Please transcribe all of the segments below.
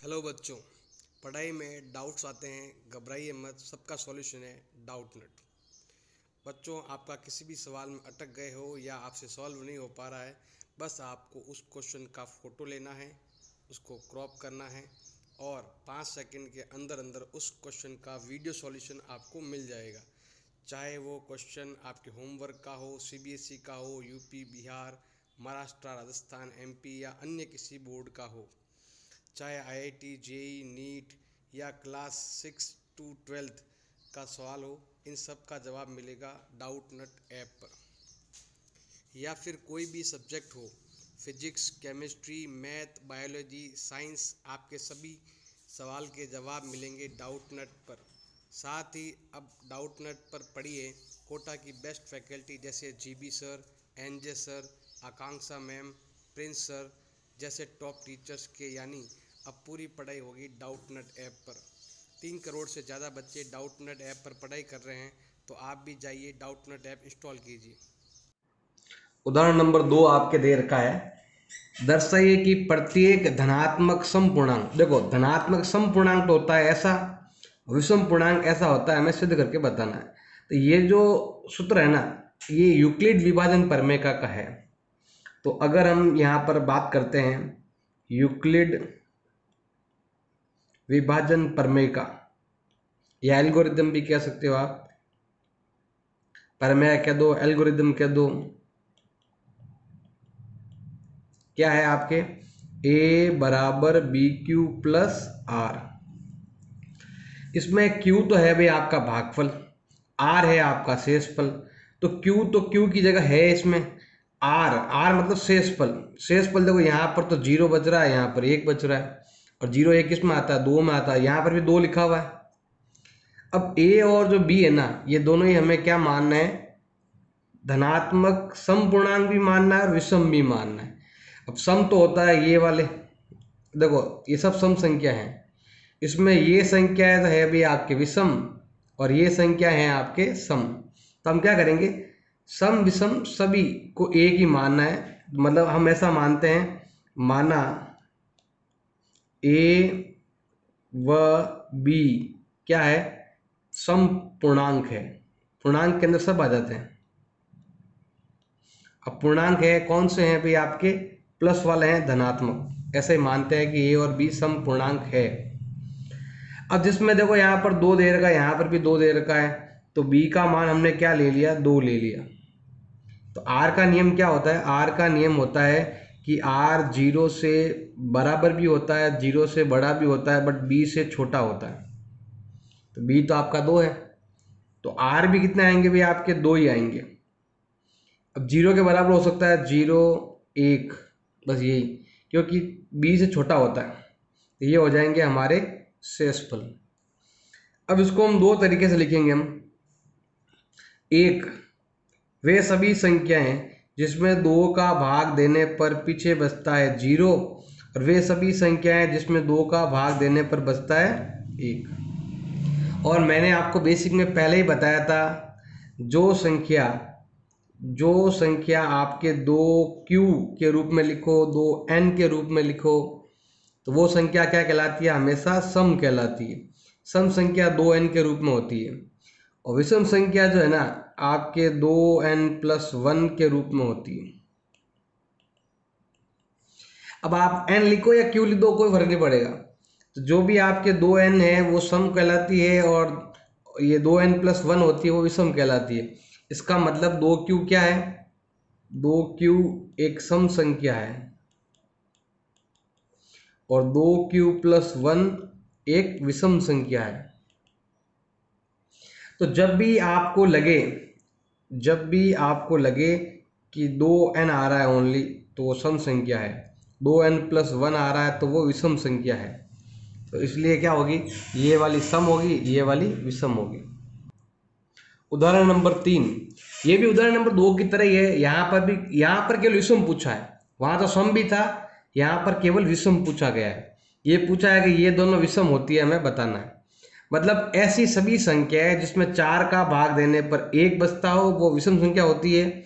Hello बच्चों, पढ़ाई में डाउट्स आते हैं, घबराइए मत। सबका सॉल्यूशन है डाउटनेट। बच्चों, आपका किसी भी सवाल में अटक गए हो या आपसे सॉल्व नहीं हो पा रहा है, बस आपको उस क्वेश्चन का फ़ोटो लेना है, उसको क्रॉप करना है और 5 सेकंड के अंदर अंदर उस क्वेश्चन का वीडियो सॉल्यूशन आपको मिल जाएगा। चाहे वो क्वेश्चन आपके होमवर्क का हो, सीबीएसई का हो, यूपी, बिहार, महाराष्ट्र, राजस्थान, एमपी या अन्य किसी बोर्ड का हो, चाहे आईआईटी, जेई, नीट या क्लास 6 टू 12 का सवाल हो, इन सब का जवाब मिलेगा डाउटनेट ऐप पर। या फिर कोई भी सब्जेक्ट हो, physics, chemistry, math, biology, science, आपके सभी सवाल के जवाब मिलेंगे डाउटनेट पर। साथ ही अब डाउटनेट पर पढ़िए कोटा की बेस्ट फैकल्टी जैसे जीबी सर, एनजे सर, आकांक्षा मैम, प्रिंस सर जैसे टॉप टीचर्स के, यानी अब पूरी पढ़ाई होगी डाउटनेट ऐप पर। 3 करोड़ से ज़्यादा बच्चे डाउटनेट ऐप पर पढ़ाई कर रहे हैं, तो आप भी जाइए डाउटनेट ऐप इंस्टॉल कीजिए। उदाहरण नंबर 2 आपके दे रखा है। दर्शाइए कि प्रत्येक धनात्मक समपूर्णांक, देखो धनात्मक समपूर्णांक तो होता है ऐसा, विषम पूर्णांक ऐसा होता है, हमें सिद्ध करके बताना है। तो ये जो सूत्र है ना, ये यूक्लिड विभाजन प्रमेय का है। तो अगर हम यहाँ पर बात करते हैं यूक्लिड विभाजन प्रमेय का, या एल्गोरिदम भी कह सकते हो आप, प्रमेय कह दो, एल्गोरिदम कह दो, क्या है आपके a बराबर बी क्यू प्लस आर। इसमें q तो है भाई आपका भागफल, r है आपका शेषफल। तो q की जगह है इसमें r मतलब शेषफल। शेषफल देखो यहाँ पर तो 0 बच रहा है, यहाँ पर 1 बच रहा है, और 0 1 किस में आता है, 2 में आता है, यहाँ पर भी 2 लिखा हुआ है। अब a और जो b है ना, ये दोनों ही हमें क्या मानना है, धनात्मक समपूर्णांक भी मानना है और विषम भी मानना है। अब सम तो होता है ये वाले, देखो ये सब सम संख्या है, इसमें ये संख्या है तो है भी आपके विषम, और ये संख्या है आपके सम। तो हम क्या करेंगे, सम विषम सभी को एक ही मानना है। मतलब हम ऐसा मानते हैं, माना ए व बी क्या है, सम पूर्णांक है। पूर्णांक के अंदर सब आ जाते हैं। अब पूर्णांक है कौन से हैं भाई आपके, प्लस वाले हैं, धनात्मक। ऐसे ही मानते हैं कि ए और बी सम पूर्णांक है। अब जिसमें देखो यहाँ पर 2 दे रखा है, यहाँ पर भी 2 दे रखा है, तो बी का मान हमने क्या ले लिया, 2 ले लिया। तो आर का नियम क्या होता है, आर का नियम होता है कि आर 0 से बराबर भी होता है, 0 से बड़ा भी होता है, बट बी से छोटा होता है। तो बी तो आपका 2 है, तो आर भी कितने आएंगे भाई आपके, 2 ही आएंगे। अब 0 के बराबर हो सकता है 0 1, बस यही, क्योंकि बी से छोटा होता है। तो ये हो जाएंगे हमारे शेषफल। अब इसको हम 2 तरीके से लिखेंगे हम। एक, वे सभी संख्याएं जिसमें 2 का भाग देने पर पीछे बचता है 0, और वे सभी संख्याएं जिसमें 2 का भाग देने पर बचता है 1। और मैंने आपको बेसिक में पहले ही बताया था, जो संख्या आपके 2q के रूप में लिखो, 2n के रूप में लिखो, तो वो संख्या क्या कहलाती है, हमेशा सम कहलाती है। सम संख्या 2n के रूप में होती है, और विषम संख्या जो है ना आपके 2n+1 के रूप में होती है। अब आप n लिखो या q लिख दो, कोई फर्क नहीं पड़ेगा। तो जो भी आपके 2n है वो सम कहलाती है, और ये 2n+1 होती है वो विषम कहलाती है। इसका मतलब 2q क्या है, 2q एक सम संख्या है, और 2q+1 एक विषम संख्या है। तो जब भी आपको लगे कि 2n आ रहा है ओनली, तो वो सम संख्या है, 2n+1 आ रहा है तो वो विषम संख्या है। तो इसलिए क्या होगी, ये वाली सम होगी, ये वाली विषम होगी। उदाहरण नंबर 3, ये भी उदाहरण नंबर 2 की तरह ही है। यहाँ पर केवल विषम पूछा है, वहाँ तो सम भी था, यहाँ पर केवल विषम पूछा गया है। ये पूछा है कि ये दोनों विषम होती है, हमें बताना है। मतलब ऐसी सभी संख्याएं जिसमें 4 का भाग देने पर 1 बचता हो वो विषम संख्या होती है,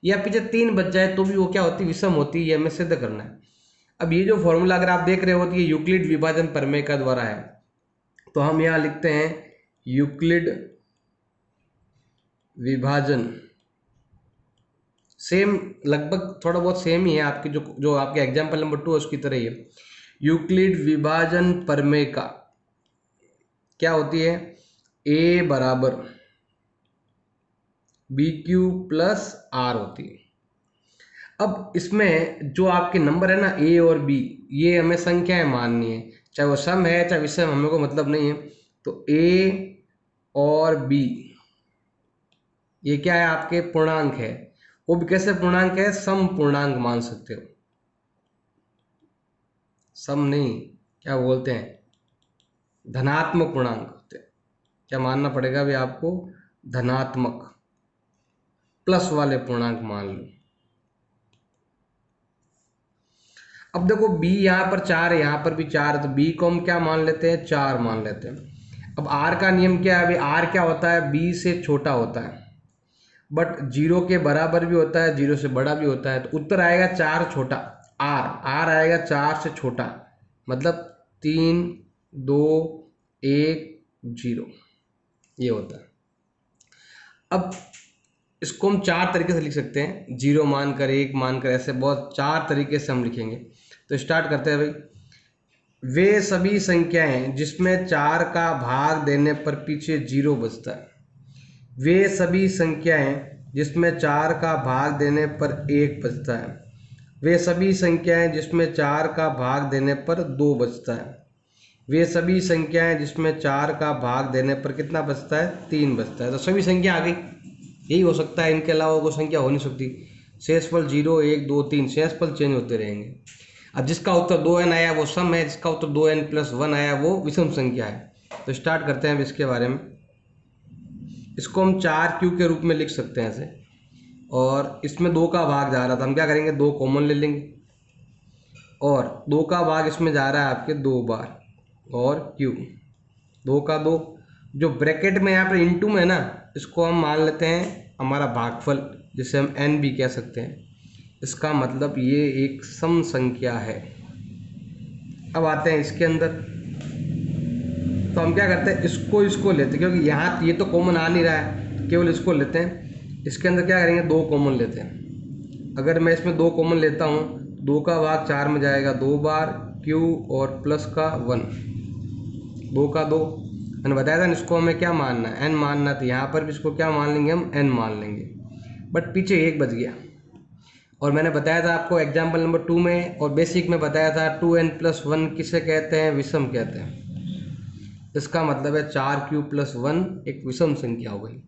या पीछे 3 बच जाए तो भी वो क्या होती है, विषम होती है, ये हमें सिद्ध करना है। अब ये जो फॉर्मूला अगर आप देख रहे हो तो ये यूक्लिड विभाजन प्रमेय का द्वारा है, तो हम यहाँ लिखते हैं यूक्लिड विभाजन। सेम लगभग थोड़ा बहुत सेम ही है आपकी जो आपके एग्जाम्पल नंबर 2 है उसकी तरह ही है। यूक्लिड विभाजन प्रमेय का क्या होती है, a बराबर BQ प्लस R होती है। अब इसमें जो आपके नंबर है ना a और b, ये हमें संख्याएं माननी है, चाहे वो सम है चाहे विषम, हमें को मतलब नहीं है। तो a और b ये क्या है, आपके पूर्णांक है। वो भी कैसे पूर्णांक है, सम पूर्णांक मान सकते हो, सम नहीं, क्या बोलते हैं, धनात्मक पूर्णांक होते हैं। क्या मानना पड़ेगा भी आपको, धनात्मक, प्लस वाले पूर्णांक मान लो। अब देखो b यहाँ पर 4 है, यहाँ पर भी 4 है, तो b को हम क्या मान लेते हैं, 4 मान लेते हैं। अब r का नियम क्या है, अभी r क्या होता है, b से छोटा होता है, बट 0 के बराबर भी होता है, 0 से बड़ा भी होता है। तो उत्तर आएगा 4 छोटा, r आएगा 4 से छोटा, मतलब 3 2 1 0, ये होता है। अब इसको हम 4 तरीके से लिख सकते हैं, 0 मानकर, 1 मानकर, ऐसे बहुत 4 तरीके से हम लिखेंगे। तो स्टार्ट करते हैं भाई। वे सभी संख्याएं जिसमें 4 का भाग देने पर पीछे 0 बचता है, वे सभी संख्याएं जिसमें 4 का भाग देने पर 1 बचता है, वे सभी संख्याएं जिसमें 4 का भाग देने पर 2 बचता है, वे सभी संख्याएं जिसमें 4 का भाग देने पर कितना बचता है, 3 बचता है। तो सभी संख्या आ गई, यही हो सकता है, इनके अलावा कोई संख्या हो नहीं सकती। शेषफल 0 1 2 3, शेषफल चेंज होते रहेंगे। अब जिसका उत्तर 2n आया वो सम है, जिसका उत्तर 2n + 1 आया वो विषम संख्या है। तो स्टार्ट करते हैं अब इसके बारे में। इसको हम 4q के रूप में लिख सकते हैं ऐसे, और इसमें 2 का भाग जा रहा था, हम क्या करेंगे, 2 कॉमन ले लेंगे, और 2 का भाग इसमें जा रहा है आपके 2 बार, और q 2 का 2, जो ब्रैकेट में यहाँ पर इंटू में है ना, इसको हम मान लेते हैं हमारा भागफल, जिसे हम n भी कह सकते हैं। इसका मतलब ये एक सम संख्या है। अब आते हैं इसके अंदर, तो हम क्या करते हैं, इसको लेते हैं, क्योंकि यहाँ ये तो कॉमन आ नहीं रहा है, केवल इसको लेते हैं। इसके अंदर क्या करेंगे, 2 कॉमन लेते हैं। अगर मैं इसमें 2 कॉमन लेता हूँ, 2 का भाग 4 में जाएगा 2 बार, q और प्लस का 1, 2 का 2। मैंने बताया था इसको हमें क्या मानना है, n मानना, तो यहाँ पर भी इसको क्या मान लेंगे, हम n मान लेंगे। बट पीछे 1 बच गया, और मैंने बताया था आपको एग्जाम्पल नंबर 2 में और बेसिक में बताया था 2n + 1 किसे कहते हैं, विषम कहते हैं। इसका मतलब है 4q + 1 एक विषम संख्या हो गई।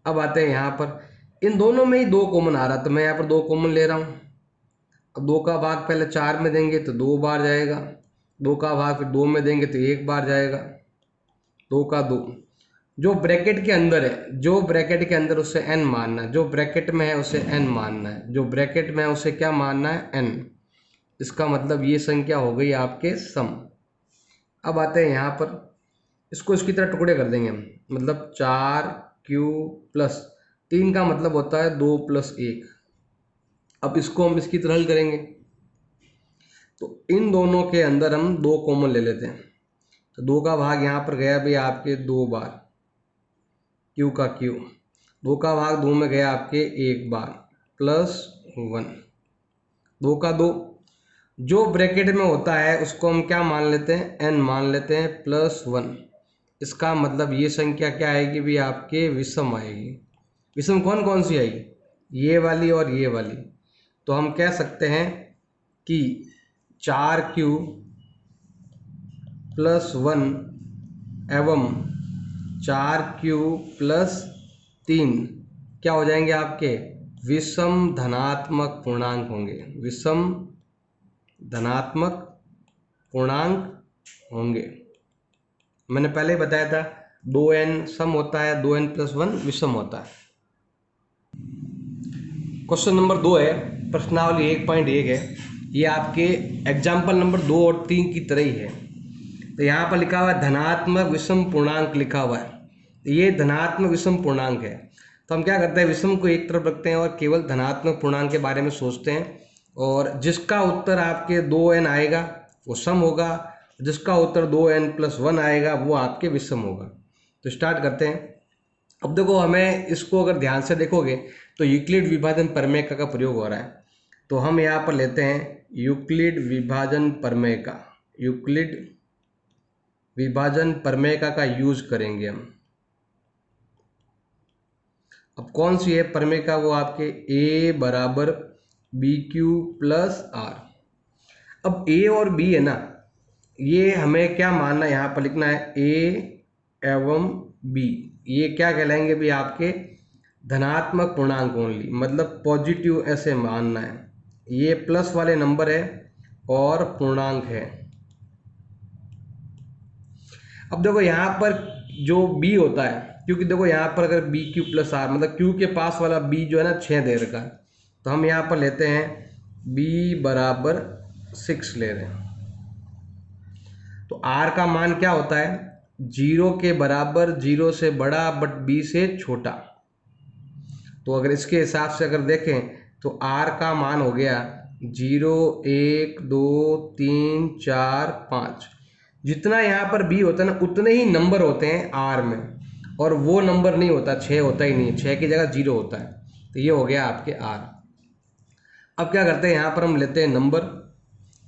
अब आते हैं यहाँ पर, इन दोनों में ही 2 कॉमन आ रहा, तो मैं यहाँ पर 2 कॉमन ले रहा हूँ। अब 2 का भाग पहले 4 में देंगे तो 2 बार जाएगा, 2 का भाग फिर 2 में देंगे तो 1 बार जाएगा, 2 का 2। जो ब्रैकेट के अंदर है, जो ब्रैकेट के अंदर उसे n मानना है, जो ब्रैकेट में है उसे n मानना है, जो ब्रैकेट में है उसे क्या मानना है, n। इसका मतलब ये संख्या हो गई आपके सम। अब आते हैं यहाँ पर, इसको इसकी तरह टुकड़े कर देंगे हम, मतलब 4q + 3 का मतलब होता है 2 + 1। अब इसको हम इसकी तरह हल करेंगे, तो इन दोनों के अंदर हम 2 कॉमन ले लेते हैं। तो 2 का भाग यहाँ पर गया भी आपके 2 बार, q का q, 2 का भाग 2 में गया आपके 1 बार, +1, 2 का 2। जो ब्रैकेट में होता है उसको हम क्या मान लेते हैं, n मान लेते हैं, +1। इसका मतलब ये संख्या क्या आएगी भी आपके, विषम आएगी। विषम कौन कौन सी आएगी, ये वाली और ये वाली। तो हम कह सकते हैं कि 4q + 1 एवं 4q + 3 क्या हो जाएंगे आपके, विषम धनात्मक पूर्णांक होंगे, विषम धनात्मक पूर्णांक होंगे। मैंने पहले ही बताया था 2n सम होता है, 2n + 1 विषम होता है। क्वेश्चन नंबर 2 है, प्रश्नावली 1.1 है, ये आपके एग्जाम्पल नंबर 2 और 3 की तरह ही है। तो यहाँ पर लिखा हुआ है धनात्मक विषम पूर्णांक लिखा हुआ है, ये धनात्मक विषम पूर्णांक है। तो हम क्या करते हैं, विषम को एक तरफ रखते हैं और केवल धनात्मक पूर्णांक के बारे में सोचते हैं, और जिसका उत्तर आपके 2n आएगा वो सम होगा, जिसका उत्तर 2n+1 आएगा वो आपके विषम होगा। तो स्टार्ट करते हैं। अब देखो हमें इसको अगर ध्यान से देखोगे तो यूक्लिड विभाजन प्रमेय का प्रयोग हो रहा है। तो हम यहाँ पर लेते हैं यूक्लिड विभाजन प्रमेय का, यूक्लिड विभाजन प्रमेय का यूज करेंगे हम। अब कौन सी है प्रमेय का, वो आपके a बराबर BQ+R। अब a और b है ना, ये हमें क्या मानना है, यहाँ पर लिखना है a एवं b, ये क्या कहलाएंगे भी आपके धनात्मक पूर्णांक ओनली, मतलब पॉजिटिव ऐसे मानना है। ये प्लस वाले नंबर है और पूर्णांक है। अब देखो यहाँ पर जो b होता है, क्योंकि देखो यहाँ पर अगर BQ+R मतलब q के पास वाला b जो है ना 6 दे रखा है, तो हम यहाँ पर लेते हैं b बराबर 6 ले रहे हैं। तो r का मान क्या होता है, 0 के बराबर, 0 से बड़ा बट b से छोटा। तो अगर इसके हिसाब से अगर देखें तो r का मान हो गया 0, 1, 2, 3, 4, 5। जितना यहाँ पर b होता है ना उतने ही नंबर होते हैं r में, और वो नंबर नहीं होता, 6 होता ही नहीं है, 6 की जगह 0 होता है। तो ये हो गया आपके r। अब क्या करते हैं, यहाँ पर हम लेते हैं नंबर,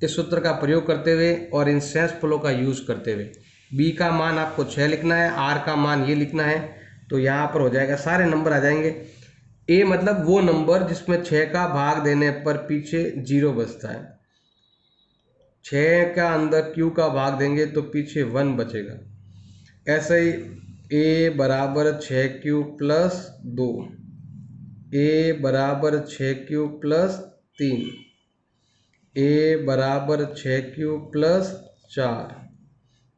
इस सूत्र का प्रयोग करते हुए और इन सेंस फ्लो का यूज करते हुए। b का मान आपको 6 लिखना है, r का मान ये लिखना है। तो यहाँ पर हो जाएगा, सारे नंबर आ जाएंगे। a मतलब वो नंबर जिसमें 6 का भाग देने पर पीछे 0 बचता है। 6 का अंदर q का भाग देंगे तो पीछे 1 बचेगा। ऐसे ही a बराबर 6q+2, a बराबर 6q+3, a बराबर 6q+4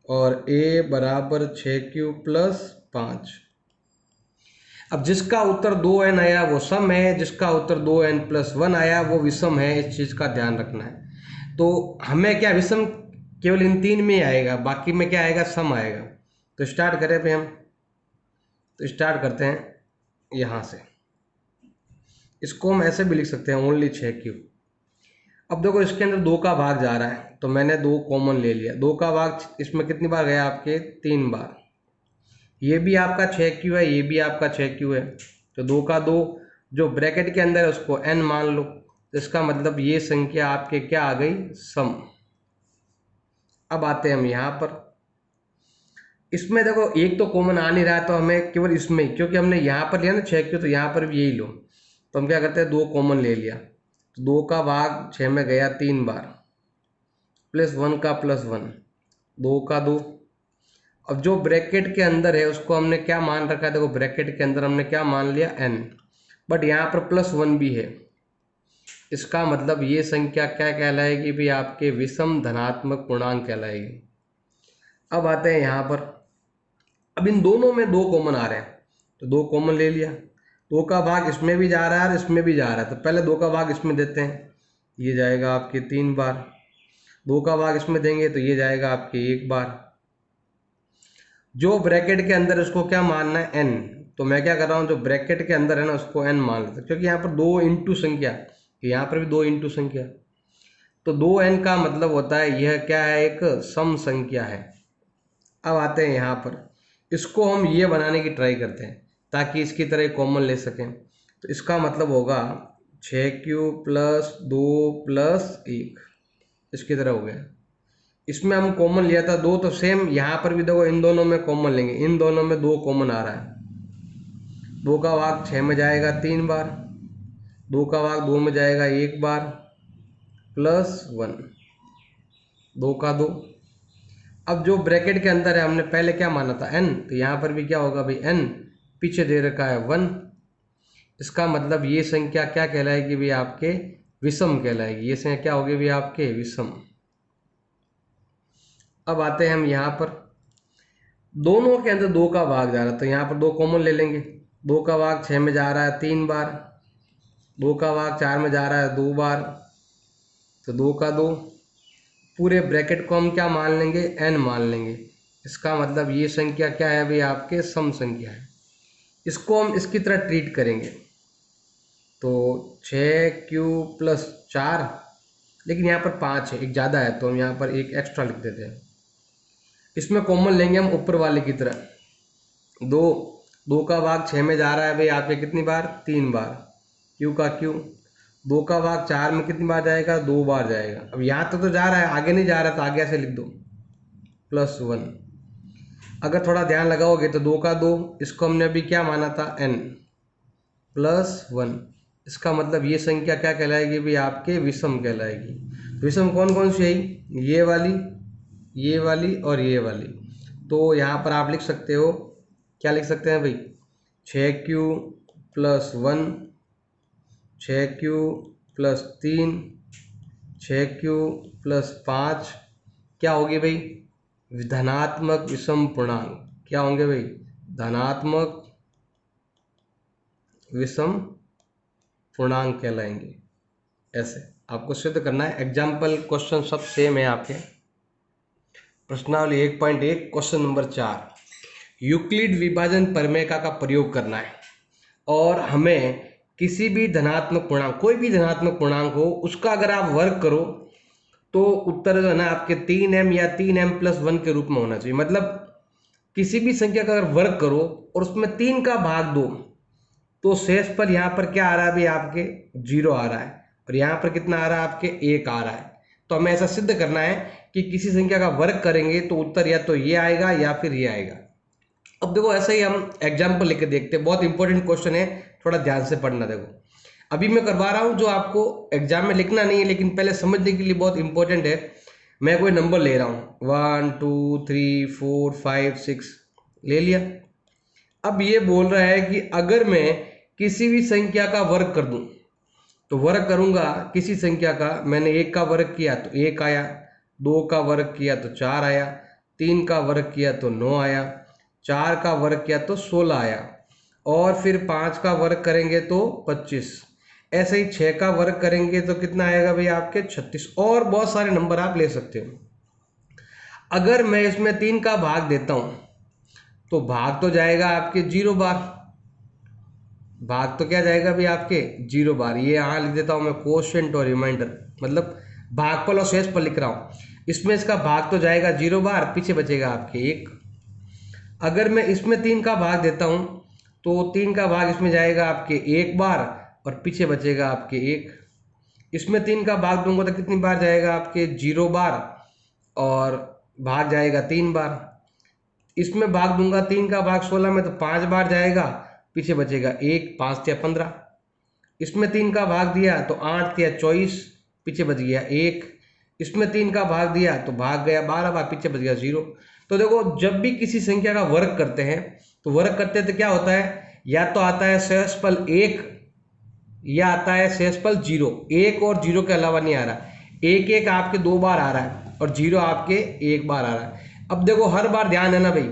और a बराबर 6q+5। अब जिसका उत्तर 2n आया वो सम है, जिसका उत्तर 2n+1 आया वो विषम है। इस चीज़ का ध्यान रखना है। तो हमें क्या विषम केवल इन 3 में आएगा, बाकी में क्या आएगा, सम आएगा। तो स्टार्ट करें पे हम, तो स्टार्ट करते हैं यहाँ से। इसको हम ऐसे भी लिख सकते हैं ओनली 6q। अब देखो इसके अंदर 2 का भाग जा रहा है, तो मैंने 2 कॉमन ले लिया। 2 का भाग इसमें कितनी बार गया आपके, 3 बार। ये भी आपका 6q है, ये भी आपका 6q है। तो 2 का 2 जो ब्रैकेट के अंदर है उसको n मान लो। तो इसका मतलब ये संख्या आपके क्या आ गई, सम। अब आते हैं हम यहाँ पर, इसमें देखो एक तो कॉमन आ नहीं रहा है, तो हमें केवल इसमें ही, क्योंकि हमने यहाँ पर लिया ना 6q, तो यहाँ पर भी यही लो। तो हम क्या करते हैं, 2 कॉमन ले लिया। तो 2 का भाग 6 में गया 3 बार, प्लस 1 का +1, 2 का 2। अब जो ब्रैकेट के अंदर है उसको हमने क्या मान रखा है, देखो ब्रैकेट के अंदर हमने क्या मान लिया, n, बट यहाँ पर +1 भी है। इसका मतलब ये संख्या क्या कहलाएगी भी, आपके विषम धनात्मक पूर्णांक कहलाएगी। अब आते हैं यहाँ पर, अब इन दोनों में 2 कॉमन आ रहे हैं, तो 2 कॉमन ले लिया। 2 का भाग इसमें भी जा रहा है और इसमें भी जा रहा है, तो पहले 2 का भाग इसमें देते हैं, ये जाएगा आपके 3 बार। 2 का भाग इसमें देंगे तो ये जाएगा आपके 1 बार। जो ब्रैकेट के अंदर उसको क्या मानना है, n। तो मैं क्या कर रहा हूँ, जो ब्रैकेट के अंदर है ना उसको n मान लेता हूँ, क्योंकि यहाँ पर 2 इंटू संख्या, यहाँ पर भी 2 इंटू संख्या, तो 2n का मतलब होता है यह क्या है, एक सम संख्या है। अब आते हैं यहाँ पर, इसको हम ये बनाने की ट्राई करते हैं ताकि इसकी तरह कॉमन ले सकें। तो इसका मतलब होगा 6q+2+1, इसकी तरह हो गया। इसमें हम कॉमन लिया था 2, तो सेम यहाँ पर भी देखो इन दोनों में कॉमन लेंगे, इन दोनों में 2 कॉमन आ रहा है। 2 का भाग 6 में जाएगा 3 बार, 2 का भाग 2 में जाएगा 1 बार, +1, 2 का 2। अब जो ब्रैकेट के अंदर है हमने पहले क्या माना था, n, तो यहाँ पर भी क्या होगा भाई, n पीछे दे रखा है 1। इसका मतलब ये संख्या क्या कहलाएगी भी, आपके विषम कहलाएगी। ये संख्या क्या होगी भी, आपके विषम। अब आते हैं हम यहाँ पर, दोनों के अंदर 2 का भाग जा रहा है, तो यहाँ पर 2 कॉमन ले लेंगे। 2 का भाग 6 में जा रहा है 3 बार, 2 का भाग 4 में जा रहा है 2 बार, तो 2 का 2। पूरे ब्रैकेट को हम क्या मान लेंगे, n मान लेंगे। इसका मतलब ये संख्या क्या है भाई, आपके सम संख्या है। इसको हम इसकी तरह ट्रीट करेंगे। तो 6q+ 4, लेकिन यहाँ पर 5 है, एक ज़्यादा है तो हम यहाँ पर एक एक्स्ट्रा लिख देते हैं। इसमें कॉमन लेंगे हम ऊपर वाले की तरह। 2, 2 का भाग 6 में जा रहा है भाई आपके कितनी बार? 3 बार। क्यू का क्यू। 2 का भाग 4 में कितनी बार जाएगा? 2 बार जाएगा। अब यहाँ तक तो जा रहा है, आगे नहीं जा रहा तो आगे ऐसे लिख दो +1। अगर थोड़ा ध्यान लगाओगे तो 2 का 2, इसको हमने अभी क्या माना था? n +1। इसका मतलब ये संख्या क्या कहलाएगी भाई? आपके विषम कहलाएगी। विषम कौन कौन सी है? ये वाली, ये वाली और ये वाली। तो यहाँ पर आप लिख सकते हो, क्या लिख सकते हैं भाई? 6q + 1, 6q + 3, 6q + 5 क्या होगी भाई? धनात्मक विषम पूर्णांक। क्या होंगे भाई? धनात्मक विषम पूर्णांक कहलाएंगे। ऐसे आपको सिद्ध करना है। एग्जाम्पल क्वेश्चन सब सेम है आपके। प्रश्नावली 1.1 क्वेश्चन नंबर 4, यूक्लिड विभाजन प्रमेय का प्रयोग करना है और हमें किसी भी धनात्मक पूर्णांक, कोई भी धनात्मक पूर्णांक हो, उसका अगर आप वर्ग करो तो उत्तर जो है ना आपके 3m या 3m+1 के रूप में होना चाहिए। मतलब किसी भी संख्या का अगर वर्ग करो और उसमें 3 का भाग दो तो शेष पर यहाँ पर क्या आ रहा है भाई? आपके 0 आ रहा है और यहाँ पर कितना आ रहा है? आपके 1 आ रहा है। तो हमें ऐसा सिद्ध करना है कि किसी संख्या का वर्ग करेंगे तो उत्तर या तो ये आएगा या फिर ये आएगा। अब देखो ऐसा ही हम एग्जाम्पल लेके देखते हैं। बहुत इंपॉर्टेंट क्वेश्चन है, थोड़ा ध्यान से पढ़ना। देखो अभी मैं करवा रहा हूँ जो आपको एग्जाम में लिखना नहीं है, लेकिन पहले समझने के लिए बहुत इंपॉर्टेंट है। मैं कोई नंबर ले रहा हूँ, 1 2 3 4 5 6 ले लिया। अब ये बोल रहा है कि अगर मैं किसी भी संख्या का वर्ग कर दूं तो वर्ग करूंगा किसी संख्या का, मैंने 1 का वर्ग किया तो 1 आया, 2 का वर्ग किया तो 4 आया, 3 का वर्ग किया तो 9 आया, 4 का वर्ग किया तो 16 आया और फिर 5 का वर्ग करेंगे तो 25। ऐसे ही 6 का वर्ग करेंगे तो कितना आएगा भाई? आपके 36। और बहुत सारे नंबर आप ले सकते हो। अगर मैं इसमें 3 का भाग देता हूं तो भाग तो जाएगा आपके 0 बार। भाग तो क्या जाएगा भाई? आपके 0 बार। ये यहाँ लिख देता हूँ मैं कोशेंट और रिमाइंडर, मतलब भागफल और शेषफल लिख रहा हूँ। इसमें इसका भाग तो जाएगा 0 बार, पीछे बचेगा आपके 1। अगर मैं इसमें 3 का भाग देता हूँ तो 3 का भाग इसमें जाएगा आपके 1 बार और पीछे बचेगा आपके 1। इसमें 3 का भाग दूंगा तो कितनी बार जाएगा? आपके 0 बार और भाग जाएगा 3 बार। इसमें भाग दूंगा 3 का भाग 16 में तो 5 बार जाएगा, पीछे बचेगा 1, 5 या 15। इसमें 3 का भाग दिया तो 8 या 24, पीछे बच गया 1। इसमें 3 का भाग दिया तो भाग गया 12 बार, पीछे बच गया 0। तो देखो जब भी किसी संख्या का वर्ग करते हैं तो वर्ग करते हैं तो क्या होता है? या तो आता है शेषफल 1 या आता है शेषफल 0। 1 और 0 के अलावा नहीं आ रहा। 1 1 आपके 2 बार आ रहा है और 0 आपके 1 बार आ रहा है। अब देखो हर बार ध्यान है ना भाई,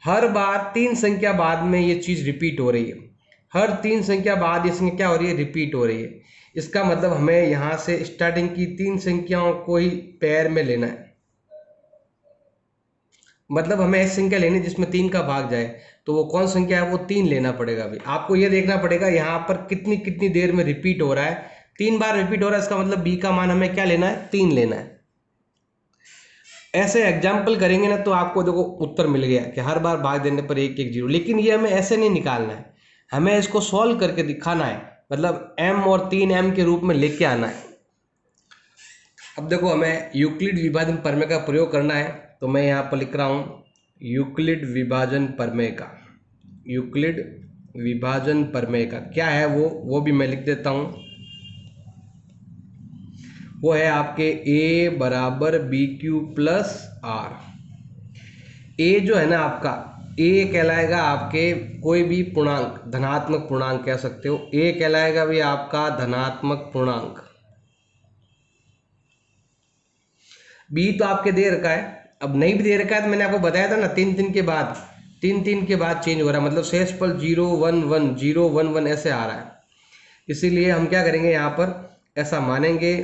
हर बार 3 संख्या बाद में ये चीज रिपीट हो रही है। हर 3 संख्या बाद ये संख्या क्या हो रही है? रिपीट हो रही है। इसका मतलब हमें यहाँ से स्टार्टिंग की 3 संख्याओं को ही पैर में लेना है। मतलब हमें ऐसी संख्या लेनी जिसमें 3 का भाग जाए, तो वो कौन संख्या है? वो 3 लेना पड़ेगा भाई। आपको ये देखना पड़ेगा यहाँ पर कितनी कितनी देर में रिपीट हो रहा है। 3 बार रिपीट हो रहा है, इसका मतलब बी का मान हमें क्या लेना है? 3 लेना है। ऐसे एग्जाम्पल करेंगे ना तो आपको देखो उत्तर मिल गया कि हर बार भाग देने पर 1 1 0। लेकिन ये हमें ऐसे नहीं निकालना है, हमें इसको सॉल्व करके दिखाना है। मतलब m और 3m के रूप में लेके आना है। अब देखो हमें यूक्लिड विभाजन प्रमेय का प्रयोग करना है, तो मैं यहाँ पर लिख रहा हूँ यूक्लिड विभाजन प्रमेय का। यूक्लिड विभाजन प्रमेय का क्या है वो भी मैं लिख देता हूँ। वो है आपके a बराबर BQ + R। a जो है ना आपका, a कहलाएगा आपके कोई भी पूर्णांक, धनात्मक पूर्णांक कह सकते हो। a कहलाएगा भी आपका धनात्मक पूर्णांक। b तो आपके दे रखा है। अब नहीं भी दे रखा है तो मैंने आपको बताया था ना 3 3 के बाद, 3 3 के बाद चेंज हो रहा है। मतलब शेषफल 0 1 1 0 1 1 ऐसे आ रहा है। इसीलिए हम क्या करेंगे यहाँ पर, ऐसा मानेंगे,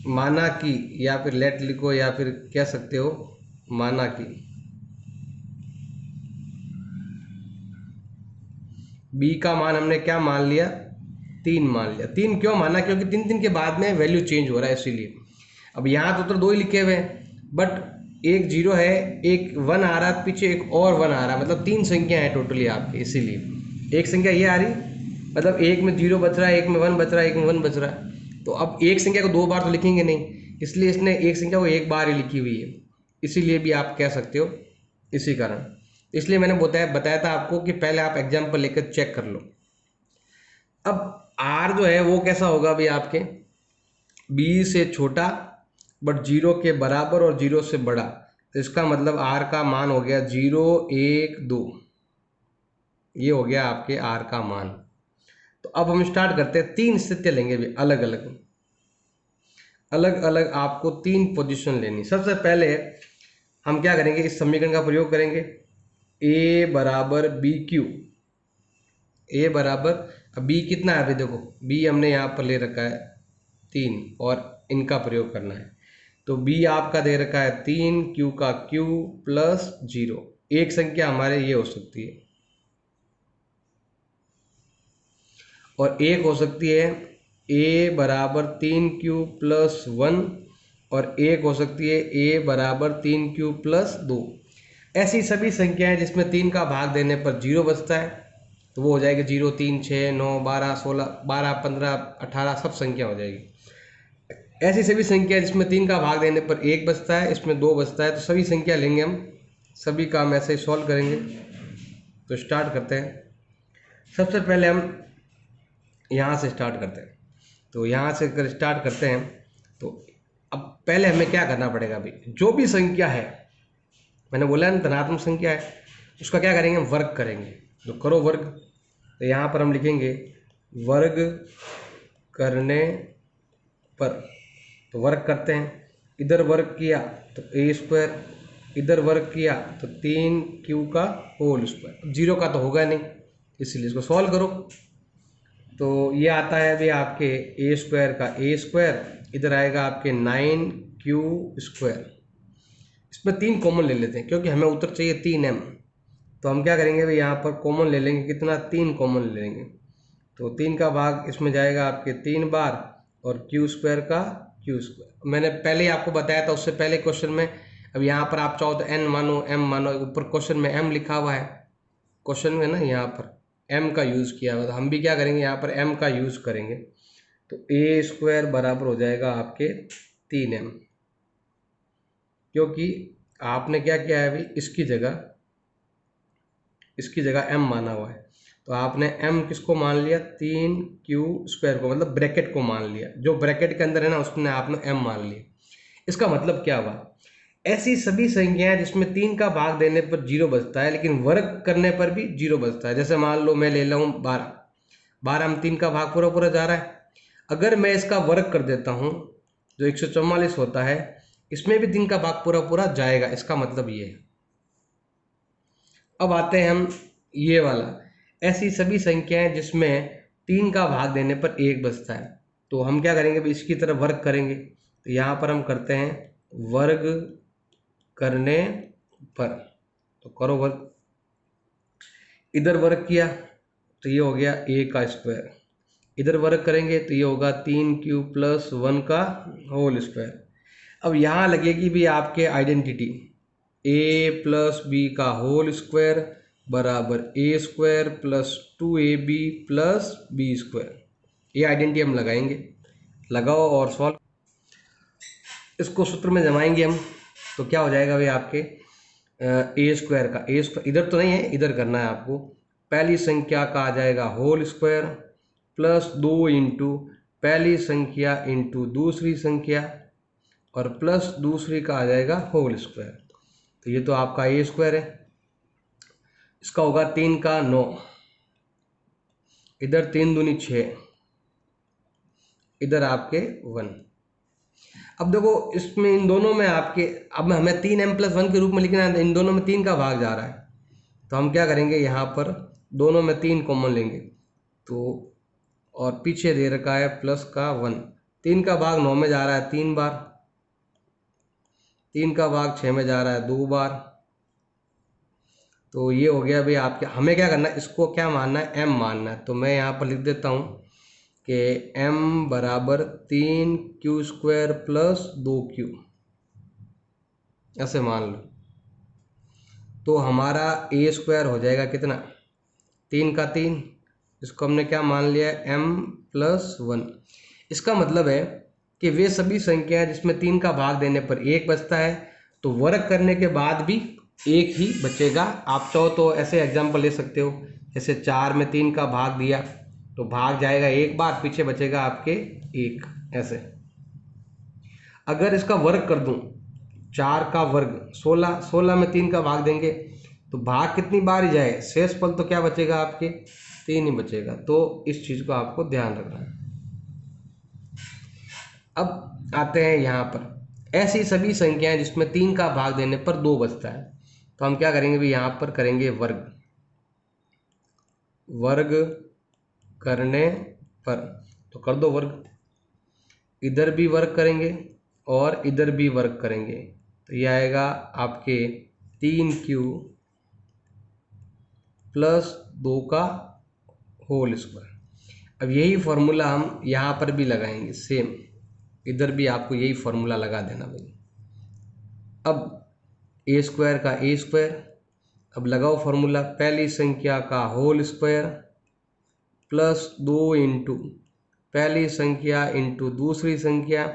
माना कि, या फिर लेट लिखो या फिर कह सकते हो माना कि b का मान हमने क्या मान लिया? 3 मान लिया। 3 क्यों माना? क्योंकि 3 के बाद में वैल्यू चेंज हो रहा है इसीलिए। अब यहाँ तो 2 ही लिखे हुए हैं, बट एक 0 है, एक 1 आ रहा है, पीछे एक और 1 आ रहा है, मतलब 3 संख्या है टोटली आपकी। इसीलिए एक संख्या ये आ रही, मतलब एक में 0 बच रहा है, एक में 1 बच रहा है, एक में 1 बच रहा है। तो अब एक संख्या को 2 बार तो लिखेंगे नहीं, इसलिए इसने एक संख्या को एक बार ही लिखी हुई है। इसीलिए भी आप कह सकते हो इसी कारण। इसलिए मैंने बताया था आपको कि पहले आप एग्जाम्पल लेकर चेक कर लो। अब r जो है वो कैसा होगा भाई आपके, b से छोटा बट 0 के बराबर और 0 से बड़ा। तो इसका मतलब r का मान हो गया 0, 1, 2, ये हो गया आपके r का मान। तो अब हम स्टार्ट करते हैं। 3 स्थितियां लेंगे भी, अलग अलग आपको 3 पोजीशन लेनी। सबसे पहले हम क्या करेंगे, इस समीकरण का प्रयोग करेंगे, a बराबर बी क्यू। a बराबर, अब b कितना है अभी देखो, b हमने यहाँ पर ले रखा है 3 और इनका प्रयोग करना है। तो b आपका दे रखा है 3, q का q प्लस 0। एक संख्या हमारे ये हो सकती है, और एक हो सकती है a बराबर 3q प्लस 1, और एक हो सकती है a बराबर 3q प्लस 2। ऐसी सभी संख्याएं जिसमें 3 का भाग देने पर 0 बचता है, तो वो हो जाएगी 0, 3, 6, 9, 12, 16, 12, 15, 18 सब संख्या हो जाएगी। ऐसी सभी संख्या जिसमें 3 का भाग देने पर 1 बचता है, इसमें 2 बचता है। तो सभी संख्या लेंगे हम, सभी का हम ऐसे ही सॉल्व करेंगे। तो स्टार्ट करते हैं। सबसे पहले हम यहाँ से स्टार्ट करते हैं। तो यहाँ से अगर स्टार्ट करते हैं तो अब पहले हमें क्या करना पड़ेगा भाई, जो भी संख्या है, मैंने बोला है धनात्मक संख्या है, उसका क्या करेंगे, वर्ग करेंगे। तो करो वर्ग। तो यहाँ पर हम लिखेंगे वर्ग करने पर। तो वर्ग करते हैं, इधर वर्ग किया तो a², इधर वर्ग किया तो 3q का होल स्क्वायर। 0 का तो होगा नहीं, इसलिए इसको सॉल्व करो। तो ये आता है भी आपके a² का a², इधर आएगा आपके 9q²। इसमें 3 कॉमन ले लेते हैं क्योंकि हमें उत्तर चाहिए 3m। तो हम क्या करेंगे भाई, यहाँ पर कॉमन ले लेंगे, कितना, 3 कॉमन ले लेंगे। तो 3 का भाग इसमें जाएगा आपके 3 बार, और q² का q²। मैंने पहले ही आपको बताया था उससे पहले क्वेश्चन में। अब यहाँ पर आप चाहो तो n मानो, m मानो, ऊपर क्वेश्चन में m लिखा हुआ है, क्वेश्चन में ना यहाँ पर m का यूज़ किया हुआ। तो हम भी क्या करेंगे, यहाँ पर m का यूज़ करेंगे। तो a² बराबर हो जाएगा आपके 3m, क्योंकि आपने क्या किया है भाई, इसकी जगह m माना हुआ है। तो आपने m किसको मान लिया, 3q² को, मतलब ब्रैकेट को मान लिया। जो ब्रैकेट के अंदर है ना उसमें आपने m मान लिया। इसका मतलब क्या हुआ, ऐसी सभी संख्याएं जिसमें 3 का भाग देने पर 0 बचता है लेकिन वर्ग करने पर भी 0 बचता है। जैसे मान लो मैं ले लूँ 12 में 3 का भाग पूरा जा रहा है। अगर मैं इसका वर्ग कर देता हूँ, जो 144 होता है, इसमें भी 3 का भाग पूरा जाएगा। इसका मतलब ये है। अब आते हैं हम ये वाला, ऐसी सभी संख्याएं जिसमें 3 का भाग देने पर 1 बचता है। तो हम क्या करेंगे, इसकी तरफ वर्ग करेंगे। तो यहाँ पर हम करते हैं वर्ग करने पर। तो करो वर्ग, इधर वर्ग किया तो ये हो गया a², इधर वर्ग करेंगे तो ये होगा 3q प्लस 1 का होल स्क्वायर। अब यहाँ लगेगी भी आपके आइडेंटिटी, a प्लस बी का होल स्क्वायर बराबर a² plus 2ab plus b²। ये आइडेंटिटी हम लगाएंगे, लगाओ और सॉल्व। इसको सूत्र में जमाएंगे हम, तो क्या हो जाएगा भाई आपके a² का a², इधर तो नहीं है, इधर करना है आपको। पहली संख्या का आ जाएगा होल स्क्वायर प्लस 2 इंटू पहली संख्या इंटू दूसरी संख्या, और प्लस दूसरी का आ जाएगा होल स्क्वायर। तो ये तो आपका a² है, इसका होगा 3 का 9, इधर 3 दूनी 6, इधर आपके 1। अब देखो इसमें इन दोनों में आपके, अब हमें 3m प्लस 1 के रूप में लिखना है। इन दोनों में 3 का भाग जा रहा है, तो हम क्या करेंगे, यहाँ पर दोनों में 3 कॉमन लेंगे। तो और पीछे दे रखा है प्लस का 1। 3 का भाग 9 में जा रहा है 3 बार, 3 का भाग 6 में जा रहा है 2 बार। तो ये हो गया भाई आपके, हमें क्या करना है, इसको क्या मानना है, m मानना है। तो मैं यहाँ पर लिख देता हूँ कि m बराबर 3q² प्लस 2q, ऐसे मान लो। तो हमारा a² हो जाएगा कितना, 3 का 3, इसको हमने क्या मान लिया है m+1। इसका मतलब है कि वे सभी संख्याएं जिसमें 3 का भाग देने पर 1 बचता है, तो वर्ग करने के बाद भी 1 ही बचेगा। आप चाहो तो ऐसे एग्जाम्पल ले सकते हो, जैसे 4 में 3 का भाग दिया तो भाग जाएगा 1 बार, पीछे बचेगा आपके 1, ऐसे। अगर इसका वर्ग कर दूं, 4 का वर्ग 16, 16 में 3 का भाग देंगे तो भाग कितनी बार ही जाए, शेषफल तो क्या बचेगा आपके, 3 ही बचेगा। तो इस चीज़ को आपको ध्यान रखना है। अब आते हैं यहाँ पर, ऐसी सभी संख्याएं जिसमें 3 का भाग देने पर 2 बचता है, तो हम क्या करेंगे भी, यहाँ पर करेंगे वर्ग। वर्ग करने पर तो कर दो वर्ग, इधर भी वर्ग करेंगे और इधर भी वर्ग करेंगे, तो ये आएगा आपके 3q प्लस 2 का होल स्क्वायर। अब यही फॉर्मूला हम यहाँ पर भी लगाएंगे, सेम इधर भी आपको यही फॉर्मूला लगा देना भाई। अब a² का a², अब लगाओ फॉर्मूला, पहली संख्या का होल स्क्वायर प्लस 2 इंटू पहली संख्या इंटू दूसरी संख्या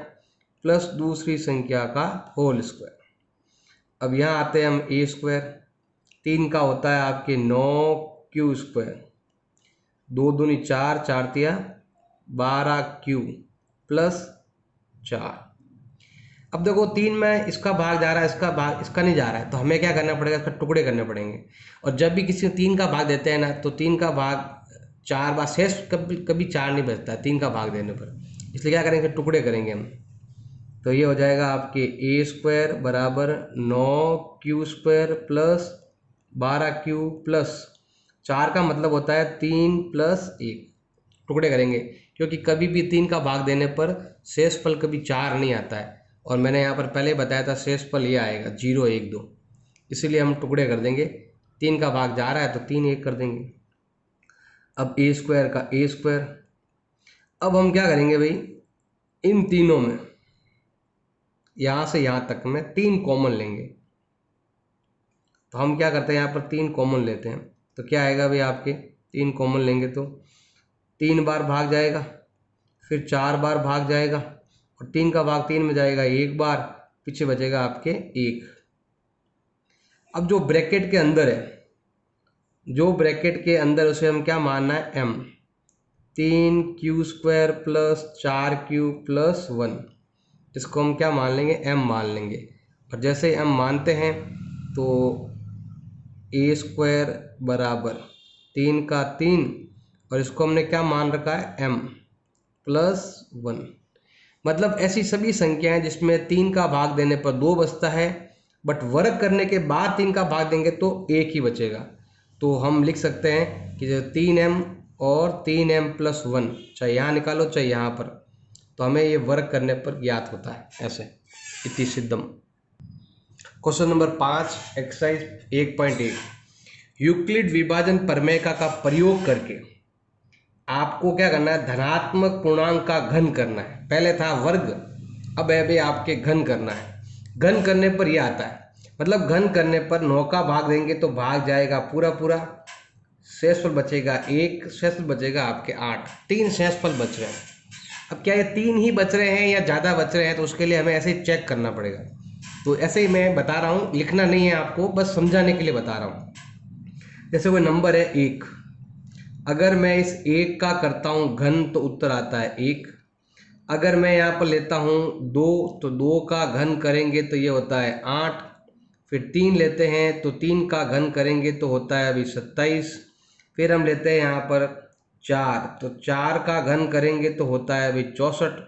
प्लस दूसरी संख्या का होल स्क्वायर। अब यहाँ आते हैं हम a², 3 का होता है आपके 9q², 2 दूनी 4, 4 तिया 12q प्लस 4। अब देखो 3 में इसका भाग जा रहा है, इसका भाग इसका नहीं जा रहा है, तो हमें क्या करना पड़ेगा, इसका टुकड़े करने पड़ेंगे। और जब भी किसी 3 का भाग देते हैं ना, तो 3 का भाग 4 बार, शेष कभी 4 नहीं बचता है 3 का भाग देने पर, इसलिए क्या करेंगे, टुकड़े करेंगे हम। तो ये हो जाएगा आपके a² बराबर 9q² प्लस 12q प्लस 4 का मतलब होता है 3 प्लस 1, टुकड़े करेंगे, क्योंकि कभी भी 3 का भाग देने पर शेषफल कभी 4 नहीं आता है। और मैंने यहाँ पर पहले बताया था शेषफल ये आएगा 0, 1, 2, इसीलिए हम टुकड़े कर देंगे। 3 का भाग जा रहा है तो 3, 1 कर देंगे। अब a² का a², अब हम क्या करेंगे भाई, इन तीनों में यहाँ से यहाँ तक में 3 कॉमन लेंगे। तो हम क्या करते हैं, यहाँ पर 3 कॉमन लेते हैं, तो क्या आएगा भाई आपके, 3 कॉमन लेंगे तो 3 बार भाग जाएगा, फिर 4 बार भाग जाएगा, और 3 का भाग 3 में जाएगा 1 बार, पीछे बचेगा आपके 1। अब जो ब्रैकेट के अंदर है, जो ब्रैकेट के अंदर उसे हम क्या मानना है, m, 3q² plus 4q plus 1, इसको हम क्या मान लेंगे, m मान लेंगे। और जैसे m मानते हैं तो a² बराबर 3 का 3, और इसको हमने क्या मान रखा है, m प्लस 1। मतलब ऐसी सभी संख्याएं जिसमें 3 का भाग देने पर 2 बचता है, बट वर्ग करने के बाद 3 का भाग देंगे तो 1 ही बचेगा। तो हम लिख सकते हैं कि जो 3m और 3m+1, चाहे यहाँ निकालो चाहे यहाँ पर, तो हमें ये वर्ग करने पर ज्ञात होता है, ऐसे इति सिद्धम। क्वेश्चन नंबर 5, एक्सरसाइज 1.1, यूक्लिड विभाजन प्रमेय का प्रयोग करके आपको क्या करना है, धनात्मक पूर्णांक का घन करना है। पहले था वर्ग, अब है भाई आपके घन करना है। घन करने पर यह आता है, मतलब घन करने पर 9 का भाग देंगे तो भाग जाएगा पूरा पूरा, शेषफल बचेगा 1, शेषफल बचेगा आपके 8, 3 शेषफल बच रहे हैं। अब क्या ये 3 ही बच रहे हैं या ज़्यादा बच रहे हैं, तो उसके लिए हमें ऐसे ही चेक करना पड़ेगा। तो ऐसे ही मैं बता रहा हूँ, लिखना नहीं है आपको, बस समझाने के लिए बता रहा हूँ। जैसे कोई नंबर है 1, अगर मैं इस 1 का करता हूँ घन तो उत्तर आता है 1। अगर मैं यहाँ पर लेता हूँ 2, तो 2 का घन करेंगे तो ये होता है 8। फिर 3 लेते हैं तो 3 का घन करेंगे तो होता है अभी 27। फिर हम लेते हैं यहाँ पर 4, तो 4 का घन करेंगे तो होता है अभी 64।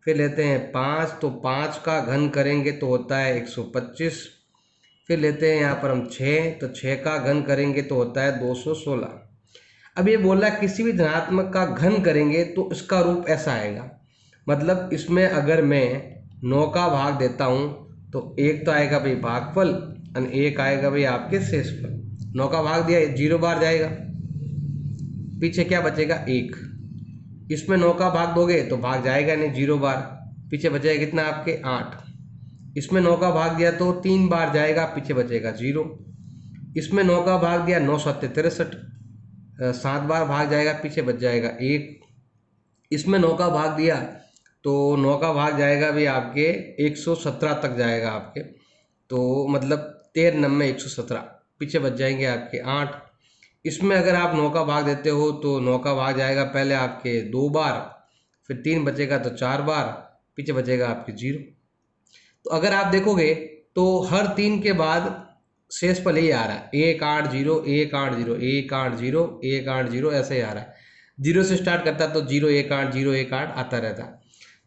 फिर लेते हैं 5, तो 5 का घन करेंगे तो होता है 125। फिर लेते हैं यहाँ पर हम 6, तो 6 का घन करेंगे तो होता है 216। अब ये बोला किसी भी धनात्मक का घन करेंगे तो इसका रूप ऐसा आएगा, मतलब इसमें अगर मैं 9 का भाग देता हूँ तो 1 तो आएगा भाई भागफल और 1 आएगा भाई आपके शेषफल। 9 का भाग दिया 0 बार जाएगा, पीछे क्या बचेगा 1। इसमें 9 का भाग दोगे तो भाग जाएगा नहीं, 0 बार, पीछे बचेगा कितना आपके 8। इसमें 9 का भाग दिया तो 3 बार जाएगा, पीछे बचेगा 0। इसमें 9 का भाग दिया, 9 7 63, 7 बार भाग जाएगा, पीछे बच जाएगा 1। इसमें 9 का भाग दिया तो 9 का भाग जाएगा भी आपके 117 तक जाएगा आपके, तो मतलब 13 9 117, पीछे बच जाएंगे आपके 8। इसमें अगर आप 9 का भाग देते हो तो 9 का भाग जाएगा पहले आपके 2 बार, फिर 3 बचेगा तो 4 बार, पीछे बचेगा आपके 0। तो अगर आप देखोगे तो हर 3 के बाद शेषफल ही आ रहा है, 1 8 0 1 8 0 1 8 0 1 8 0, ऐसे ही आ रहा है। 0 से स्टार्ट करता तो 0 1 8 0 1 8 आता रहता।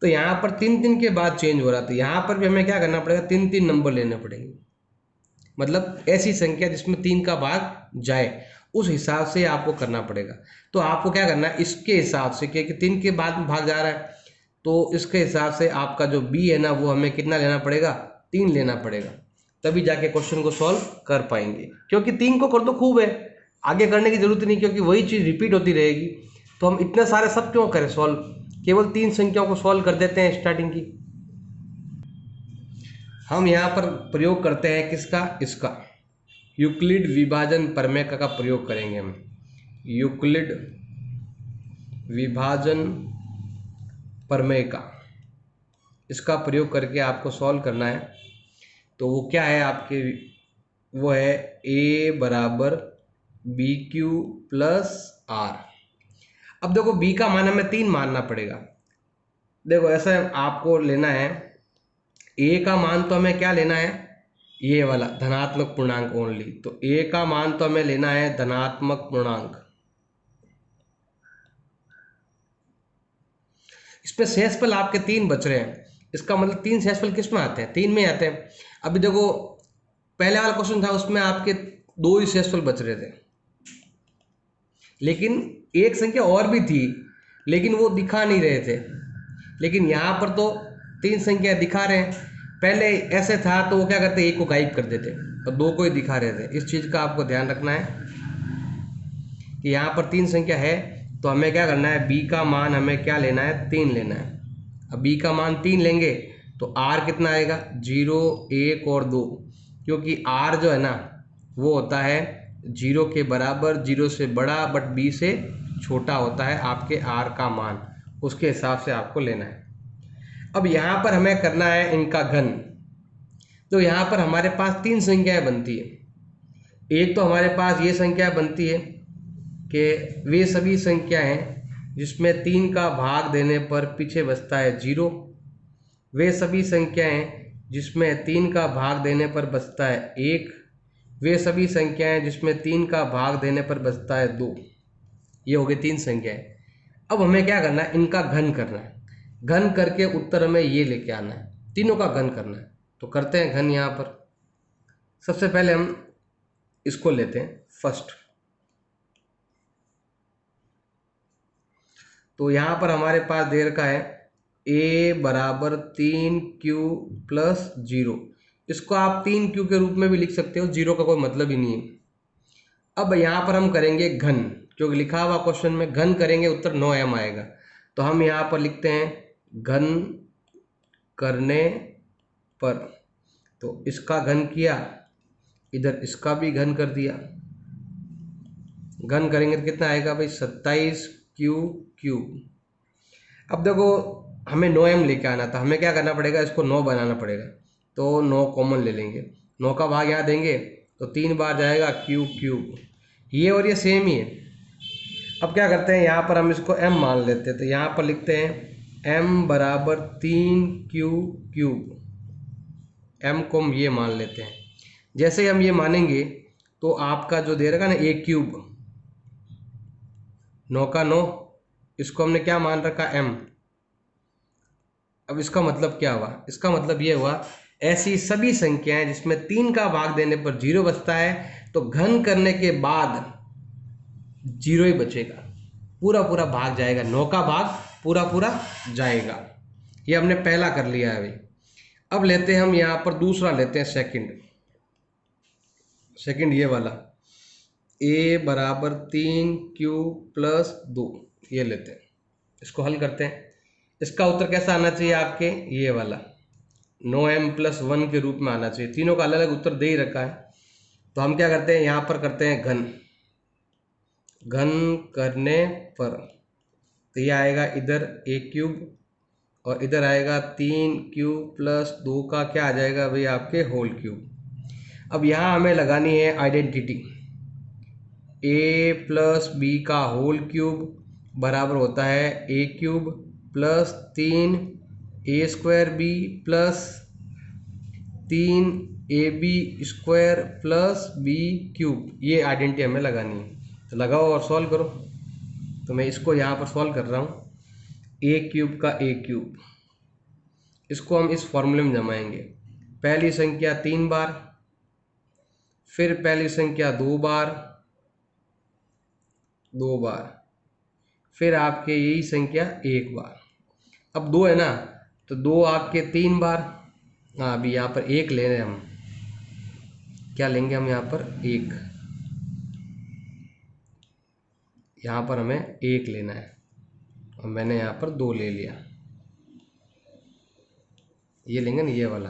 तो यहाँ पर 3 के बाद चेंज हो रहा, तो यहाँ पर भी हमें क्या करना पड़ेगा, 3 नंबर लेने पड़ेंगे, मतलब ऐसी संख्या जिसमें 3 का भाग जाए, उस हिसाब से आपको करना पड़ेगा। तो आपको क्या करना है, इसके हिसाब से, क्योंकि 3 के बाद भाग जा रहा है, तो इसके हिसाब से आपका जो बी है ना, वो हमें कितना लेना पड़ेगा, 3 लेना पड़ेगा, तभी जाके क्वेश्चन को सॉल्व कर पाएंगे। क्योंकि 3 को कर दो खूब है, आगे करने की जरूरत नहीं, क्योंकि वही चीज़ रिपीट होती रहेगी। तो हम इतने सारे सब क्यों करें सॉल्व, केवल 3 संख्याओं को सॉल्व कर देते हैं स्टार्टिंग की। हम यहाँ पर प्रयोग करते हैं किसका, इसका यूक्लिड विभाजन प्रमेय का प्रयोग करेंगे हम। यूक्लिड विभाजन प्रमेय का, इसका प्रयोग करके आपको सॉल्व करना है। तो वो क्या है आपके, वो है a बराबर बी क्यू प्लस आर। अब देखो b का मान हमें 3 मानना पड़ेगा। देखो ऐसा आपको लेना है, a का मान तो हमें क्या लेना है, ये वाला धनात्मक पूर्णांक ओनली। तो a का मान तो हमें लेना है धनात्मक पूर्णांक। इस पे शेषफल आपके 3 बच रहे हैं, इसका मतलब 3 शेषफल किस में आते हैं, 3 में आते हैं। अभी देखो पहले वाला क्वेश्चन था, उसमें आपके 2 ही शेषफल बच रहे थे, लेकिन एक संख्या और भी थी, लेकिन वो दिखा नहीं रहे थे। लेकिन यहाँ पर तो 3 संख्या दिखा रहे हैं। पहले ऐसे था तो वो क्या करते, एक को गायब कर देते और 2 को ही दिखा रहे थे। इस चीज़ का आपको ध्यान रखना है कि यहाँ पर 3 संख्या है, तो हमें क्या करना है, b का मान हमें क्या लेना है, 3 लेना है। अब b का मान 3 लेंगे तो r कितना आएगा, 0 1 और 2, क्योंकि r जो है ना वो होता है 0 के बराबर, 0 से बड़ा बट b से छोटा होता है आपके r का मान, उसके हिसाब से आपको लेना है। अब यहाँ पर हमें करना है इनका घन। तो यहाँ पर हमारे पास 3 संख्याएं बनती है। एक तो हमारे पास ये संख्या बनती है कि वे सभी संख्याएं जिसमें 3 का भाग देने पर पीछे बचता है 0। वे सभी संख्याएं जिसमें 3 का भाग देने पर बचता है 1। वे सभी संख्याएं जिसमें 3 का भाग देने पर बचता है 2। ये हो गई 3 संख्याएं। अब हमें क्या करना है, इनका घन करना है। घन करके उत्तर हमें ये लेके आना है, तीनों का घन करना है। तो करते हैं घन। यहाँ पर सबसे पहले हम इसको लेते हैं फर्स्ट। तो यहाँ पर हमारे पास दे रखा है a बराबर 3q प्लस 0। इसको आप 3q के रूप में भी लिख सकते हो, 0 का कोई मतलब ही नहीं है। अब यहाँ पर हम करेंगे घन, क्योंकि लिखा हुआ क्वेश्चन में घन करेंगे उत्तर 9m आएगा। तो हम यहाँ पर लिखते हैं घन करने पर, तो इसका घन किया, इधर इसका भी घन कर दिया। घन करेंगे तो कितना आएगा भाई, 27q क्यूब। अब देखो हमें 9m लेके आना था, हमें क्या करना पड़ेगा, इसको 9 बनाना पड़ेगा। तो 9 कॉमन ले लेंगे, 9 का भाग यहाँ देंगे तो 3 बार जाएगा क्यूब क्यूब, ये और ये सेम ही है। अब क्या करते हैं, यहाँ पर हम इसको m मान लेते हैं। तो यहाँ पर लिखते हैं m बराबर 3q क्यूब। m को हम ये मान लेते हैं। जैसे ही हम ये मानेंगे तो आपका जो दे रखा ना a क्यूब, 9 का 9, इसको हमने क्या मान रखा, m। अब इसका मतलब क्या हुआ, इसका मतलब ये हुआ ऐसी सभी संख्याएं जिसमें 3 का भाग देने पर 0 बचता है, तो घन करने के बाद 0 ही बचेगा, पूरा पूरा भाग जाएगा, 9 का भाग पूरा पूरा जाएगा। ये हमने पहला कर लिया है अभी। अब लेते हैं हम यहाँ पर दूसरा लेते हैं, सेकंड ये वाला a बराबर 3q प्लस 2, ये लेते हैं। इसको हल करते हैं। इसका उत्तर कैसा आना चाहिए आपके, ये वाला 9m+1 के रूप में आना चाहिए। तीनों का अलग अलग उत्तर दे ही रखा है। तो हम क्या करते हैं, यहाँ पर करते हैं घन करने पर, तो ये आएगा इधर a³ और इधर आएगा 3³ + 2 का क्या आ जाएगा भाई, आपके होल क्यूब। अब यहाँ हमें लगानी है आइडेंटिटी, a+b का होल क्यूब बराबर होता है a³ + 3a² b + 3ab² + b³। ये आइडेंटिटी हमें लगानी है। तो लगाओ और सॉल्व करो। तो मैं इसको यहाँ पर सॉल्व कर रहा हूँ। a³ का a³, इसको हम इस फॉर्मूले में जमाएंगे। पहली संख्या 3 बार, फिर पहली संख्या 2 बार, फिर आपके यही संख्या 1 बार। अब 2 है ना, तो 2 आपके 3 बार। हाँ, अभी यहाँ पर 1 ले रहे हैं हम। क्या लेंगे हम यहाँ पर, 1। यहाँ पर हमें 1 लेना है और मैंने यहाँ पर 2 ले लिया। ये लेंगे ना, ये वाला।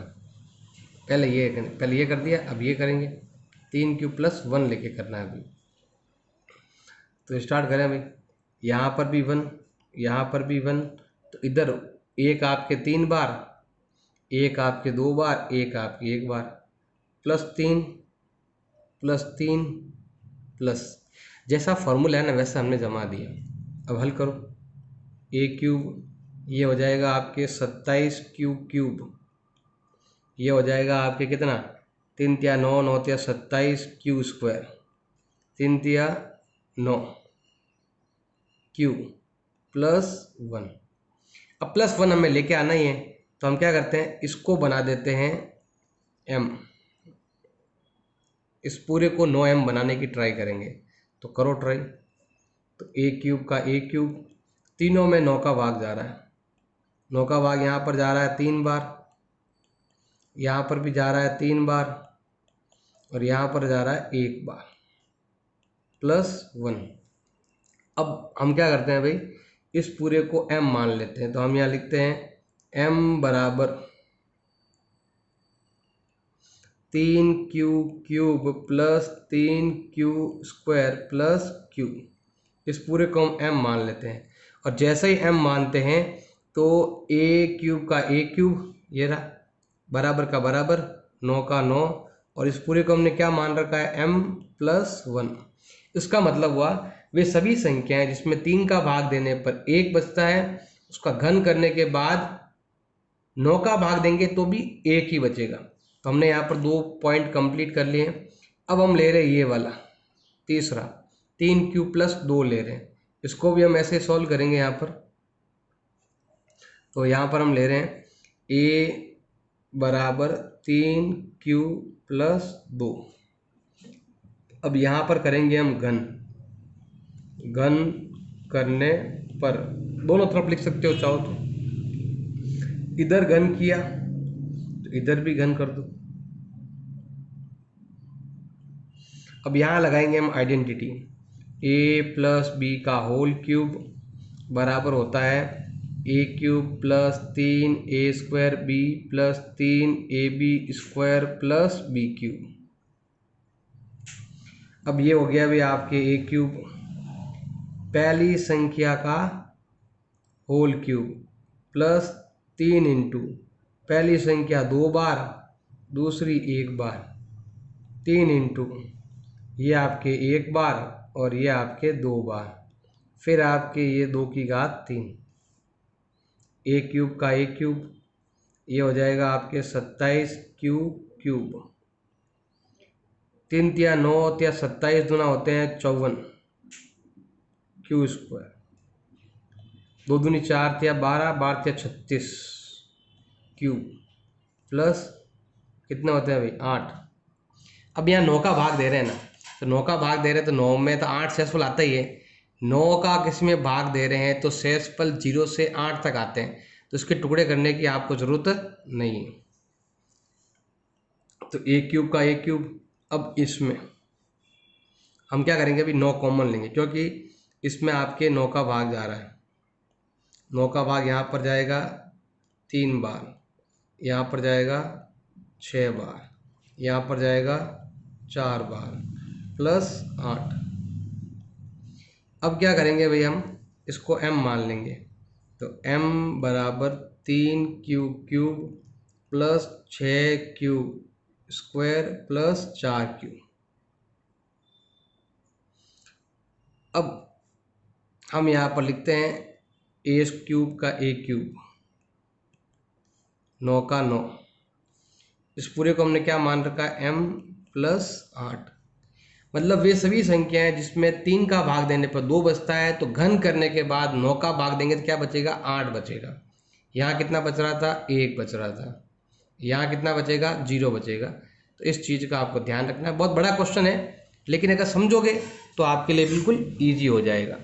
पहले ये कर दिया, अब ये करेंगे। 3³ + 1 लेके करना है अभी। तो स्टार्ट करें भाई। यहाँ पर भी 1, यहाँ पर भी 1, तो इधर 1 आपके 3 बार, 1 आपके 2 बार, 1 आपके 1 बार, +3 +3 प्लस, जैसा फॉर्मूला है ना वैसा हमने जमा दिया। अब हल करो। a³ ये हो जाएगा आपके 27 ये हो जाएगा आपके कितना, 3 × 9 9 × 27 q², 3 × 9 q +1। अब +1 हमें लेके आना ही है, तो हम क्या करते हैं, इसको बना देते हैं m। इस पूरे को 9m बनाने की ट्राई करेंगे। तो करो ट्राई। तो a³ का a³, तीनों में 9 का भाग जा रहा है। 9 का भाग यहाँ पर जा रहा है 3 बार, यहाँ पर भी जा रहा है 3 बार, और यहाँ पर जा रहा है 1 बार, +1। अब हम क्या करते हैं भाई, इस पूरे को m मान लेते हैं। तो हम यहाँ लिखते हैं m बराबर 3q³ + 3q² + q। इस पूरे को हम m मान लेते हैं, और जैसे ही m मानते हैं तो a³ का a³ ये रहा, बराबर का बराबर, 9 का 9, और इस पूरे को हमने क्या मान रखा है, m+1। इसका मतलब हुआ वे सभी संख्याएं जिसमें 3 का भाग देने पर 1 बचता है, उसका घन करने के बाद 9 का भाग देंगे तो भी 1 ही बचेगा। तो हमने यहाँ पर 2 पॉइंट कंप्लीट कर लिए। अब हम ले रहे हैं ये वाला तीसरा, 3q + 2 ले रहे हैं। इसको भी हम ऐसे सॉल्व करेंगे यहाँ पर। तो यहाँ पर हम ले रहे हैं a बराबर 3q + 2। अब यहाँ पर करेंगे हम घन करने पर, दोनों तरफ लिख सकते हो चाहो तो। इधर घन किया तो इधर भी घन कर दो। अब यहाँ लगाएंगे हम आइडेंटिटी, a + b का होल क्यूब बराबर होता है a³ + 3a² b + 3ab² + b³। अब ये हो गया भी आपके a³ पहली संख्या का होल क्यूब प्लस 3 × पहली संख्या 2 बार, दूसरी 1 बार, 3 × ये आपके 1 बार और ये आपके 2 बार, फिर आपके ये 2 की घात 3। a³ का a³ ये हो जाएगा आपके 27q³। 3 × 9 × 27 दूना होते हैं 54 q²। 2 दूनी 4 × 12, 12 × 36 q प्लस कितने होते हैं भाई 8। अब यहाँ 9 का भाग दे रहे हैं ना, तो 9 का भाग दे रहे हैं तो 9 में तो 8 शेषफल आता ही है। 9 का किसी में भाग दे रहे हैं तो शेषफल 0 से 8 तक आते हैं, तो इसके टुकड़े करने की आपको जरूरत नहीं है। तो a³ का a³, अब इसमें हम क्या करेंगे अभी 9 कॉमन लेंगे, क्योंकि इसमें आपके 9 का भाग जा रहा है। 9 का भाग यहाँ पर जाएगा 3 बार, यहाँ पर जाएगा 6 बार, यहाँ पर जाएगा 4 बार प्लस 8। अब क्या करेंगे भाई, हम इसको m मान लेंगे। तो m बराबर 3 cube cube plus 6 cube square plus 4 cube. अब हम यहाँ पर लिखते हैं ए क्यूब का ए क्यूब, 9 का 9। इस पूरे को हमने क्या मान रखा है, m प्लस 8। मतलब वे सभी संख्याएं जिसमें 3 का भाग देने पर 2 बचता है, तो घन करने के बाद 9 का भाग देंगे तो क्या बचेगा, 8 बचेगा। यहाँ कितना बच रहा था, 1 बच रहा था। यहाँ कितना बचेगा, 0 बचेगा। तो इस चीज़ का आपको ध्यान रखना है। बहुत बड़ा क्वेश्चन है, लेकिन अगर समझोगे तो आपके लिए बिल्कुल ईजी हो जाएगा।